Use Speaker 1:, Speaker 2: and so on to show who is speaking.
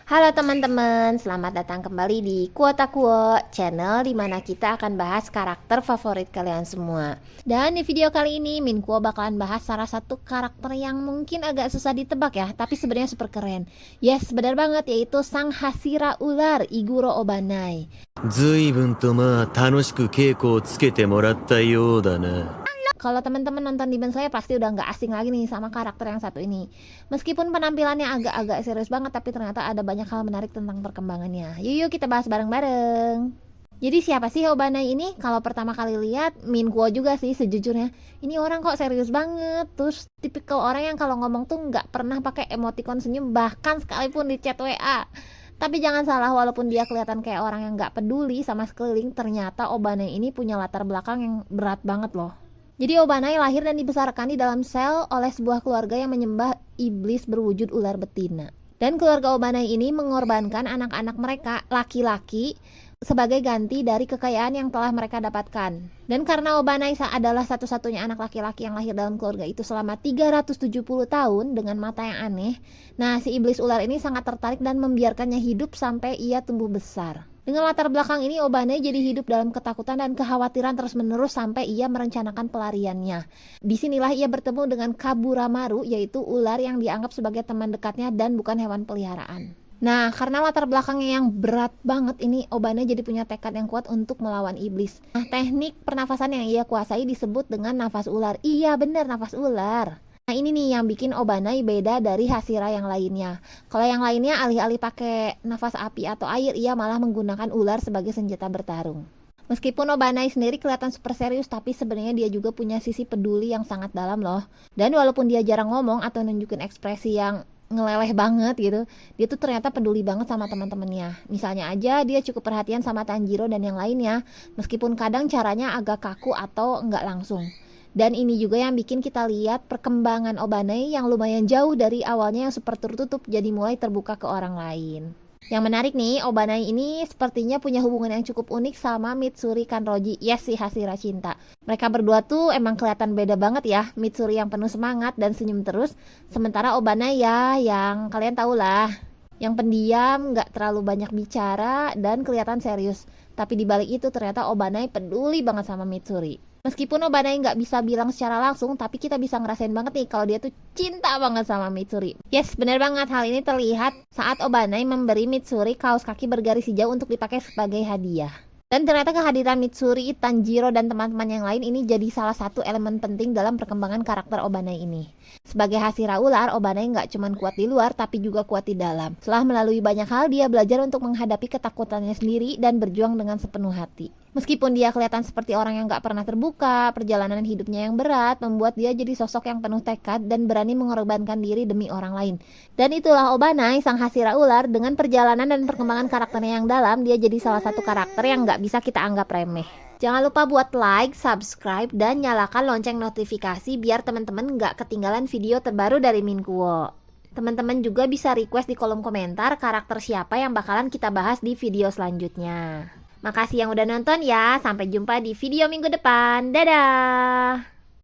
Speaker 1: Halo teman-teman, selamat datang kembali di Kuota Kuo, channel dimana kita akan bahas karakter favorit kalian semua. Dan di video kali ini, Min Kuo bakalan bahas salah satu karakter yang mungkin agak susah ditebak ya, tapi sebenarnya super keren. Yes, benar banget, yaitu Sang Hashira Ular, Iguro Obanai.
Speaker 2: 随分と楽しく稽古をつけてもらったようだな。
Speaker 1: Kalau teman-teman nonton Demon Slayer pasti udah nggak asing lagi nih sama karakter yang satu ini. Meskipun penampilannya agak-agak serius banget, tapi ternyata ada banyak hal menarik tentang perkembangannya. Yuk kita bahas bareng-bareng. Jadi siapa sih Obanai ini? Kalau pertama kali lihat, Min Kuo juga sih sejujurnya. Ini orang kok serius banget. Terus tipikal orang yang kalau ngomong tuh nggak pernah pakai emoticon senyum, bahkan sekalipun di chat WA. Tapi jangan salah, walaupun dia kelihatan kayak orang yang nggak peduli sama sekeliling, ternyata Obanai ini punya latar belakang yang berat banget loh. Jadi Obanai lahir dan dibesarkan di dalam sel oleh sebuah keluarga yang menyembah iblis berwujud ular betina. Dan keluarga Obanai ini mengorbankan anak-anak mereka, laki-laki, sebagai ganti dari kekayaan yang telah mereka dapatkan. Dan karena Obanai adalah satu-satunya anak laki-laki yang lahir dalam keluarga itu selama 370 tahun dengan mata yang aneh, nah si iblis ular ini sangat tertarik dan membiarkannya hidup sampai ia tumbuh besar. Dengan latar belakang ini, Obanai jadi hidup dalam ketakutan dan kekhawatiran terus-menerus sampai ia merencanakan pelariannya. Disinilah ia bertemu dengan Kaburamaru, yaitu ular yang dianggap sebagai teman dekatnya dan bukan hewan peliharaan. Nah, karena latar belakangnya yang berat banget ini, Obanai jadi punya tekad yang kuat untuk melawan iblis. Nah, teknik pernafasan yang ia kuasai disebut dengan nafas ular. Iya bener, nafas ular. Nah ini nih yang bikin Obanai beda dari Hashira yang lainnya. Kalau yang lainnya alih-alih pakai nafas api atau air, ia malah menggunakan ular sebagai senjata bertarung. Meskipun Obanai sendiri kelihatan super serius, tapi sebenarnya dia juga punya sisi peduli yang sangat dalam loh. Dan walaupun dia jarang ngomong atau nunjukin ekspresi yang ngeleleh banget gitu, dia tuh ternyata peduli banget sama teman-temannya. Misalnya aja dia cukup perhatian sama Tanjiro dan yang lainnya, meskipun kadang caranya agak kaku atau nggak langsung. Dan ini juga yang bikin kita lihat perkembangan Obanai yang lumayan jauh dari awalnya yang super tertutup jadi mulai terbuka ke orang lain. Yang menarik nih, Obanai ini sepertinya punya hubungan yang cukup unik sama Mitsuri Kanroji, yes si Hashira cinta. Mereka berdua tuh emang kelihatan beda banget ya. Mitsuri yang penuh semangat dan senyum terus, sementara Obanai ya yang kalian tau lah, yang pendiam, gak terlalu banyak bicara dan kelihatan serius. Tapi dibalik itu ternyata Obanai peduli banget sama Mitsuri. Meskipun Obanai nggak bisa bilang secara langsung, tapi kita bisa ngerasain banget nih kalau dia tuh cinta banget sama Mitsuri. Yes, bener banget, hal ini terlihat saat Obanai memberi Mitsuri kaos kaki bergaris hijau untuk dipakai sebagai hadiah. Dan ternyata kehadiran Mitsuri, Tanjiro, dan teman-teman yang lain ini jadi salah satu elemen penting dalam perkembangan karakter Obanai ini. Sebagai Hashira ular, Obanai nggak cuma kuat di luar, tapi juga kuat di dalam. Setelah melalui banyak hal, dia belajar untuk menghadapi ketakutannya sendiri dan berjuang dengan sepenuh hati. Meskipun dia kelihatan seperti orang yang gak pernah terbuka, perjalanan hidupnya yang berat membuat dia jadi sosok yang penuh tekad dan berani mengorbankan diri demi orang lain. Dan itulah Obanai, sang Hashira ular, dengan perjalanan dan perkembangan karakternya yang dalam, dia jadi salah satu karakter yang gak bisa kita anggap remeh. Jangan lupa buat like, subscribe, dan nyalakan lonceng notifikasi biar teman-teman gak ketinggalan video terbaru dari Min Kuo. Teman-teman juga bisa request di kolom komentar karakter siapa yang bakalan kita bahas di video selanjutnya. Makasih yang udah nonton ya, sampai jumpa di video minggu depan. Dadah!